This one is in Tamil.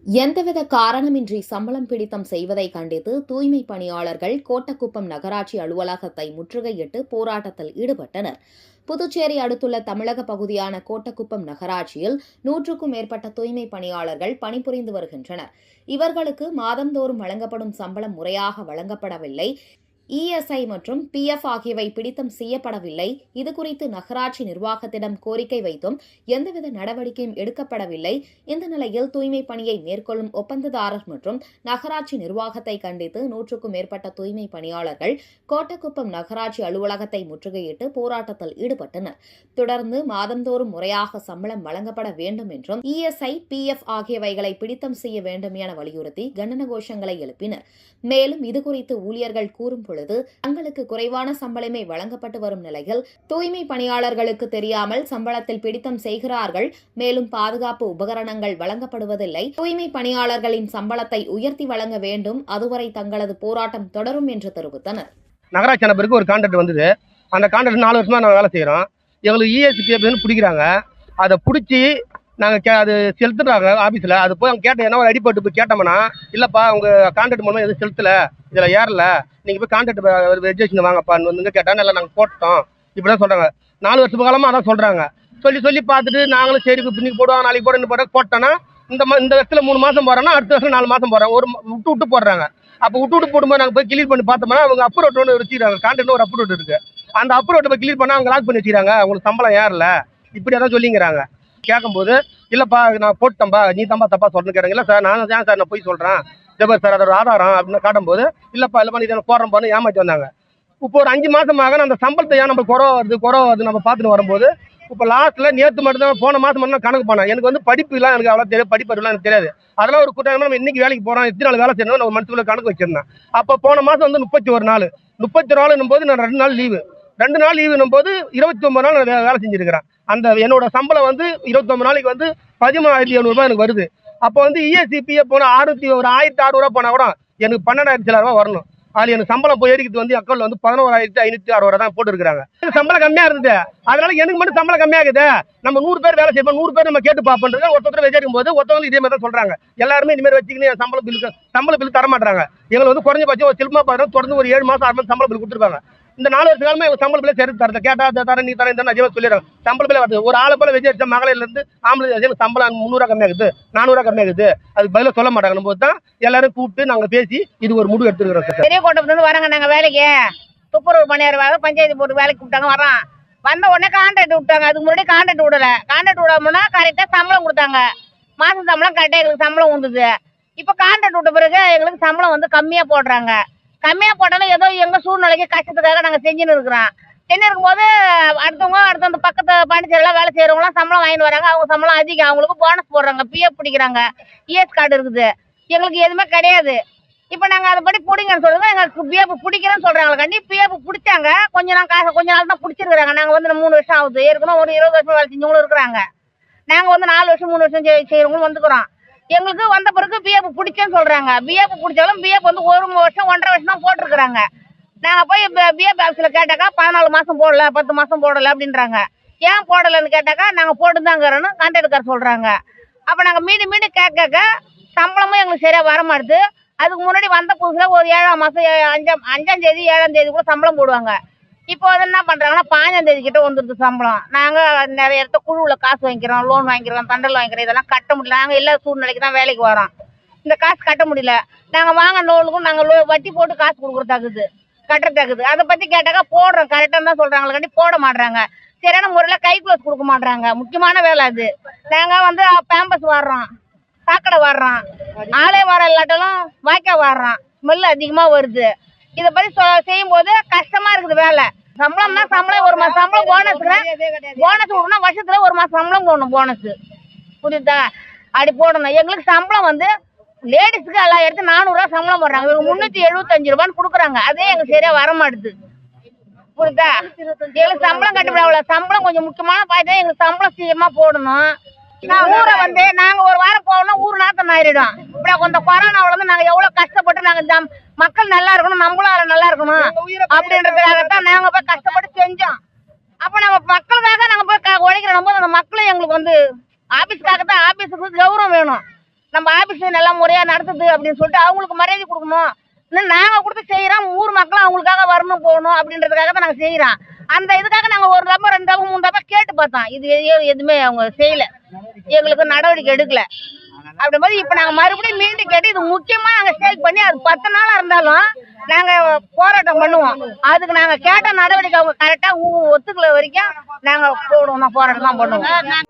எந்தவித காரணமின்றி சம்பளம் பிடித்தம் செய்வதை கண்டித்து தூய்மை பணியாளர்கள் கோட்டக்குப்பம் நகராட்சி அலுவலகத்தை முற்றுகையிட்டு போராட்டத்தில் ஈடுபட்டனர். புதுச்சேரி அடுத்துள்ள தமிழக பகுதியான கோட்டக்குப்பம் நகராட்சியில் 100க்கும் மேற்பட்ட தூய்மை பணியாளர்கள் பணிபுரிந்து வருகின்றனர். இவர்களுக்கு மாதந்தோறும் வழங்கப்படும் சம்பளம் முறையாக வழங்கப்படவில்லை. இஎஸ்ஐ மற்றும் பிஎஃப் ஆகியவை பிடித்தம் செய்யப்படவில்லை. இதுகுறித்து நகராட்சி நிர்வாகத்திடம் கோரிக்கை வைத்தும் எந்தவித நடவடிக்கையும் எடுக்கப்படவில்லை. இந்த நிலையில் தூய்மை பணியை மேற்கொள்ளும் ஒப்பந்ததாரர் மற்றும் நகராட்சி நிர்வாகத்தை கண்டித்து 100க்கும் மேற்பட்ட தூய்மை பணியாளர்கள் கோட்டக்குப்பம் நகராட்சி அலுவலகத்தை முற்றுகையிட்டு போராட்டத்தில் ஈடுபட்டனர். தொடர்ந்து மாதந்தோறும் முறையாக சம்பளம் வழங்கப்பட வேண்டும் என்றும் இஎஸ்ஐ பிஎஃப் ஆகியவைகளை பிடித்தம் செய்ய வேண்டும் என வலியுறுத்தி கண்டன கோஷங்களை எழுப்பினர். மேலும் இதுகுறித்து ஊழியர்கள் கூறும் பொழுது தங்களுக்கு குறைவான சம்பளமே வழங்கப்பட்டு வரும் நிலையில் தூய்மை பணியாளர்களுக்கு தெரியாமல் சம்பளத்தில் பிடித்தம் செய்கிறார்கள். மேலும் பாதுகாப்பு உபகரணங்கள் வழங்கப்படுவதில்லை. தூய்மை பணியாளர்களின் சம்பளத்தை உயர்த்தி வழங்க வேண்டும். அதுவரை தங்களது போராட்டம் தொடரும் என்று தெரிவித்தனர். நகராட்சி நபருக்கு ஒரு கான்ட்ராக்ட் வந்தது. அந்த கான்ட்ராக்ட் 4 வருஷமா நாங்கள் வேலை செய்கிறோம். எங்களுக்கு இஎஸ்பிஎஃப்னு பிடிக்கிறாங்க. அதை பிடிச்சி நாங்கள் அது செலுத்துறாங்க ஆஃபீஸில். அது போய் அவங்க கேட்ட என்ன ஒரு அடிப்பட்டு போய் கேட்டோம்னா, இல்லைப்பா உங்கள் கான்ட்ராக்ட் மூலமாக எதுவும் செலுத்தலை, இதில் ஏறல, நீங்கள் போய் கான்ட்ராக்ட் ரெஜிஸ்ட்ரேஷன் வாங்கப்பான்னு வந்துங்க கேட்டால் இல்லை நாங்கள் போட்டோம் இப்படி தான் சொல்கிறாங்க. 4 வருஷ காலமாக அதான் சொல்கிறாங்க. சொல்லி பார்த்துட்டு நாங்களும் சரி இன்னைக்கு போடுவோம் நாளைக்கு போட்டோன்னா இந்த வருஷத்தில் 3 மாதம் போகிறோன்னா அடுத்த வருஷம் 4 மாதம் போகிறோம். ஒரு விட்டு போடுறாங்க. அப்போ விட்டு போடும்போது நாங்கள் போய் கிளியர் பண்ணி பார்த்தோம்னா அவங்க அப்ரூவ் ஒன்று வச்சுக்கிறாங்க. கான்ட்ராக்ட் ஒரு அப்ரூவ் இருக்குது. அந்த அப்ரூவ் போய் கிளியர் பண்ணால் அவங்க லாக் பண்ணி வச்சுக்கிறாங்க. அவங்களுக்கு சம்பளம் ஏறல இப்படி தான் சொல்லிங்கிறாங்க. கேட்கும்போது இல்லைப்பா நான் போட்டேன்ப்பா நீ தம்பா தப்பா சொல்லுன்னு கேட்டாங்க. இல்லை சார் நான் ஏன் சார் நான் போய் சொல்கிறேன் ஜபர் சார் அதோட ஆதாரம் அப்படின்னு காட்டும்போது இல்லைப்பா நீ போடுறோம் பாரு ஏமாற்றி வந்தாங்க. இப்போ ஒரு 5 மாதமாக அந்த சம்பளத்தை ஏன் நம்ம குறை வருது நம்ம பார்த்துட்டு வரும்போது இப்போ லாஸ்ட்டில் நேற்று மட்டும்தான் போன மாதம் மட்டும் கணக்கு பண்ணேன். எனக்கு வந்து படிப்புலாம் எனக்கு அவ்வளோ தெரியாது, படிப்பு எனக்கு தெரியாது. அதெல்லாம் ஒரு கூட்டம் நம்ம இன்னைக்கு வேலைக்கு போகிறோம் எத்தனை நாள் வேலை செய்யணும் நம்ம மனசுக்குள்ள கணக்கு வச்சிருந்தேன். அப்போ போன மாதம் வந்து 31 நாள் 31 நாளுன்னும் போது நான் 2 நாள் லீவு 2 நாள் லீவுன்னும் போது 29 நாள் நான் வேலை செஞ்சுருக்கிறேன். அந்த என்னோட சம்பளம் வந்து 29 நாளைக்கு வந்து 13,700 எனக்கு வருது. அப்போ வந்து இஎஸ்சிபிஎஃப் போனால் 1,600 போனால் கூட எனக்கு 12,000 வரணும். அதில் எனக்கு சம்பளம் போய் ஏறிக்கிறது வந்து அக்கௌண்ட்ல வந்து 11,560 தான் போட்டுருக்காங்க. சம்பளம் கம்மியாக இருந்தது. அதனால எனக்கு மட்டும் சம்பளம் கம்மியாகுது. நம்ம 100 பேர் வேலை செய்வோம், 100 பேர் நம்ம கேட்டு பார்ப்போம். ஒருத்தர் விசாரிக்கும் போது ஒருத்தவங்க இதே மாதிரி தான் சொல்றாங்க. எல்லாருமே இனிமேல் வச்சுக்கின்னு சம்பள பில் தர மாட்டாங்க. எங்களுக்கு வந்து குறைஞ்சபட்சம் ஒரு சிலமா பார்த்தா தொடர்ந்து ஒரு 7 மாதம் 6 மாதம் சம்பள பில் கொடுத்துருப்பாங்க. இந்த 4 வருஷ காலமே சம்பள பிள்ளை சேர்த்து தரது கேட்டா தர நீ தர அதிகமாக சொல்லிடுறாங்க. சம்பள பிள்ளை வருது. ஒரு ஆளை போல விஜய் மகளிர்ல இருந்து ஆம்பளை சம்பளம் 300 கம்மியாகுது 400 கம்மியாகுது. அதுக்கு பதிலாக சொல்ல மாட்டாங்க. போது தான் எல்லாரும் கூப்பிட்டு நாங்க பேசி இது ஒரு முடிவு எடுத்துக்கிறோம். பெரிய கோட்டத்துல வராங்க நாங்க வேலைக்கு துப்புரவு பணியார பஞ்சாயத்து போட்டு வேலைக்கு கூப்பிட்டாங்க. வரோம் வந்த உடனே கான்ட்ராக்ட் விட்டாங்க. அதுக்கு முன்னாடி கான்ட்ராக்ட் விடல. கான்ட்ராக்ட் விடாமனா கரெக்டா சம்பளம் கொடுத்தாங்க. மாசம் சம்பளம் கரெக்டா எங்களுக்கு சம்பளம் வந்தது. இப்ப கான்ட்ராக்ட் விட்ட பிறகு எங்களுக்கு சம்பளம் வந்து கம்மியா போடுறாங்க. கம்மியா போட்டாலும் ஏதோ எங்க சூழ்நிலைக்கு கஷ்டத்துக்காக நாங்க செஞ்சுன்னு இருக்கிறோம். செஞ்சு இருக்கும்போது அடுத்தவங்க பக்கத்து பாண்டிச்சேரியில வேலை செய்யறவங்களாம் சம்பளம் வாங்கிட்டு வராங்க. அவங்க சம்பளம் அதிகம். அவங்களுக்கு போனஸ் போடுறாங்க, பிஎஃப் பிடிக்கிறாங்க, இஎஸ் கார்டு இருக்குது. எங்களுக்கு எதுவுமே கிடையாது. இப்ப நாங்க அதை படி பிடிங்கன்னு சொல்லுங்க. எங்களுக்கு பிஎஃப் பிடிக்கிறேன்னு சொல்றாங்க. கண்டி பிஎஃப் பிடிச்சாங்க. கொஞ்ச நாள் தான் பிடிச்சிருக்காங்க. நாங்க வந்து 3 வருஷம் ஆகுது. ஏற்கனவே ஒரு 20 வருஷம் வேலை செஞ்சவங்களும் இருக்கிறாங்க. நாங்க வந்து 4 வருஷம் 3 வருஷம் செய்யறவங்களும் வந்துக்கிறோம். எங்களுக்கு வந்த பிறகு பிஎஃப் பிடிச்சேன்னு சொல்றாங்க. பிஎஃப் பிடிச்சாலும் பிஎஃப் வந்து 1 வருஷம் 1.5 வருஷம் தான் போட்டிருக்கிறாங்க. நாங்க போய் பிஎஃப் ஆஃபீஸ்ல கேட்டாக்கா 14 மாசம் போடல 10 மாசம் போடல அப்படின்றாங்க. ஏன் போடலன்னு கேட்டாக்கா நாங்க போட்டுதாங்கிறோன்னு கான்ட்ராக்ட்கார் சொல்றாங்க. அப்ப நாங்க மீண்டும் கேட்க சம்பளமும் எங்களுக்கு சரியா வர மாட்டுது. அதுக்கு முன்னாடி வந்த புதுசுல ஒரு 7ஆம் மாசம் 5ஆம் தேதி 7ஆம் தேதி கூட சம்பளம் போடுவாங்க. இப்போ வந்து என்ன பண்றாங்கன்னா 15ஆம் தேதி கிட்ட வந்துருது சம்பளம். நாங்க நிறைய இடத்த குழுவுல காசு வாங்கிக்கிறோம், லோன் வாங்கிக்கிறோம், தண்டல் வாங்கிக்கிறோம். இதெல்லாம் கட்ட முடியல. நாங்க எல்லா சூழ்நிலைக்கு தான் வேலைக்கு வரோம். இந்த காசு கட்ட முடியல. நாங்க வாங்க லோனுக்கும் நாங்க வட்டி போட்டு காசு கொடுக்குறதாக்குது கட்டுறதாக்குது. அதை பத்தி கேட்டாக்கா போடுறோம் கரெக்டா தான் சொல்றாங்களே கண்டி போட மாட்டாங்க. சரியான முறையில கை க்ளோஸ் கொடுக்க மாட்டாங்க. முக்கியமான வேலை அது. நாங்க வந்து பேம்பஸ் வர்றோம், சாக்கடை வர்றோம், ஆளே வர இல்லாட்டாலும் வாய்க்கா வர்றோம். ஸ்மெல் அதிகமா வருது. இதை பத்தி செய்யும் போது கஷ்டமா இருக்குது வேலை. சம்பளம்னா சம்பளம் 1 மாசம் சம்பளம் போனஸ் விடணும். வருஷத்துல 1 மாசம் சம்பளம் போடணும். போனஸ் புரியுதா? அப்படி போடணும். எங்களுக்கு சம்பளம் வந்து லேடிஸ்க்கு எல்லாம் எடுத்து 400 சம்பளம் போடுறாங்க. 375 ரூபான்னு கொடுக்குறாங்க. அதே எங்களுக்கு சரியா வர மாட்டுது. புரியுதா? எங்களுக்கு சம்பளம் கட்டுப்பட சம்பளம் கொஞ்சம் முக்கியமான பாய்தான். எங்களுக்கு சம்பளம் சீக்கிரமா போடணும். ஊரை வந்து நாங்க ஒரு வாரம் போகணும், ஊர் நாத்தம் ஆயிடும். இப்ப கொஞ்சம் கொரோனாவில வந்து நாங்க எவ்வளவு கஷ்டப்பட்டு நாங்க மக்கள் நல்லா இருக்கணும், நம்மளும் நல்லா இருக்கணும் அப்படின்றதுக்காகத்தான் நாங்க போய் கஷ்டப்பட்டு செஞ்சோம். அப்ப நம்ம மக்களுக்காக நாங்க போய் உழைக்கிறோம் போது அந்த மக்களும் எங்களுக்கு வந்து ஆபீஸ்க்காகத்தான். ஆபீஸுக்கு கௌரவம் வேணும். நம்ம ஆபீஸ் நல்லா முறையா நடத்துது அப்படின்னு சொல்லிட்டு அவங்களுக்கு மரியாதை கொடுக்கணும். இன்னும் நாங்க கொடுத்து செய்யறோம், ஊர் மக்களும் அவங்களுக்காக வரணும் போகணும் அப்படின்றதுக்காக தான் நாங்க செய்யறோம். அந்த இதுக்காக நாங்க ஒரு தப்பா 2 தப்பா 3 தப்பா கேட்டு பார்த்தோம். இது எதுவுமே அவங்க செய்யல, எங்களுக்கு நடவடிக்கை எடுக்கல. அப்படிங்கும்போது இப்ப நாங்க மறுபடியும் மீண்டும் கேட்டு இது முக்கியமா நாங்க ஸ்ட்ரைக் பண்ணி அது 10 நாளா இருந்தாலும் நாங்க போராட்டம் பண்ணுவோம். அதுக்கு நாங்க கேட்ட நடவடிக்கை அவங்க கரெக்டா ஒத்துக்கல வரைக்கும் நாங்க போடுவோம், போராட்டம் தான் பண்ணுவோம்.